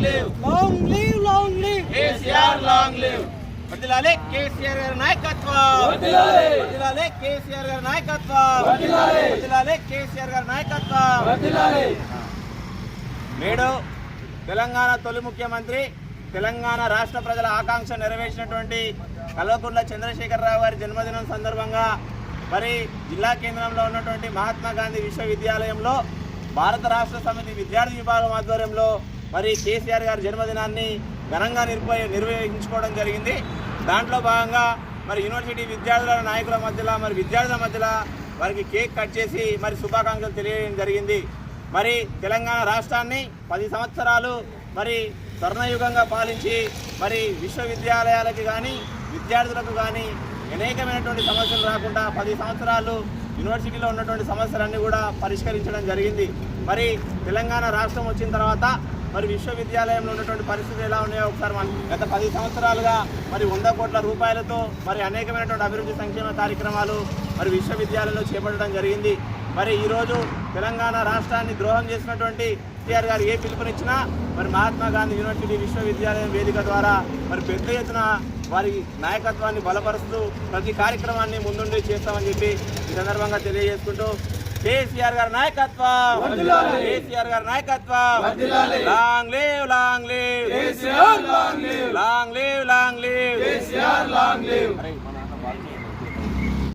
live. Long live, long live. KCR long live. వర్ధిల్లాలి కేసీఆర్ గారి నాయకత్వం. వర్ధిల్లాలి కేసీఆర్ గారి నాయకత్వం. వర్ధిల్లాలి కేసీఆర్ గారి నాయకత్వం. నేడు తెలంగాణ తొలి ముఖ్యమంత్రి, తెలంగాణ రాష్ట్ర ప్రజల ఆకాంక్ష నెరవేర్చినటువంటి కల్వకుంట్ల చంద్రశేఖరరావు గారి జన్మదినం సందర్భంగా మరి జిల్లా కేంద్రంలో ఉన్నటువంటి మహాత్మా గాంధీ విశ్వవిద్యాలయంలో భారత రాష్ట్ర సమితి విద్యార్థి విభాగం ఆధ్వర్యంలో మరి కేసీఆర్ గారి జన్మదినాన్ని ఘనంగా నిర్వహించుకోవడం జరిగింది. దాంట్లో భాగంగా మరి యూనివర్సిటీ విద్యార్థుల నాయకుల మధ్యలో మరి విద్యార్థుల మధ్యలో వారికి కేక్ కట్ చేసి మరి శుభాకాంక్షలు తెలియజేయడం జరిగింది. మరి తెలంగాణ రాష్ట్రాన్ని 10 సంవత్సరాలు మరి స్వర్ణయుగంగా పాలించి మరి విశ్వవిద్యాలయాలకు కానీ విద్యార్థులకు కానీ అనేకమైనటువంటి సమస్యలు రాకుండా 10 సంవత్సరాలు యూనివర్సిటీలో ఉన్నటువంటి సమస్యలన్నీ కూడా పరిష్కరించడం జరిగింది. మరి తెలంగాణ రాష్ట్రం వచ్చిన తర్వాత మరి విశ్వవిద్యాలయంలో ఉన్నటువంటి పరిస్థితులు ఎలా ఉన్నాయో ఒకసారి మనం గత 10 సంవత్సరాలుగా మరి 100 కోట్ల రూపాయలతో మరి అనేకమైనటువంటి అభివృద్ధి సంక్షేమ కార్యక్రమాలు మరి విశ్వవిద్యాలయంలో చేపట్టడం జరిగింది. మరి ఈరోజు తెలంగాణ రాష్ట్రాన్ని ద్రోహం చేసినటువంటి కేసీఆర్ గారు ఏ పిలుపునిచ్చినా మరి మహాత్మా గాంధీ యూనివర్సిటీ విశ్వవిద్యాలయం వేదిక ద్వారా మరి పెద్ద ఎత్తున వారి నాయకత్వాన్ని బలపరుస్తూ ప్రతి కార్యక్రమాన్ని ముందుండి చేస్తామని చెప్పి ఈ సందర్భంగా తెలియజేసుకుంటూ కేసీఆర్ గారి నాయకత్వం, కేసీఆర్ గారి నాయకత్వం, long live, long live, long live, long live.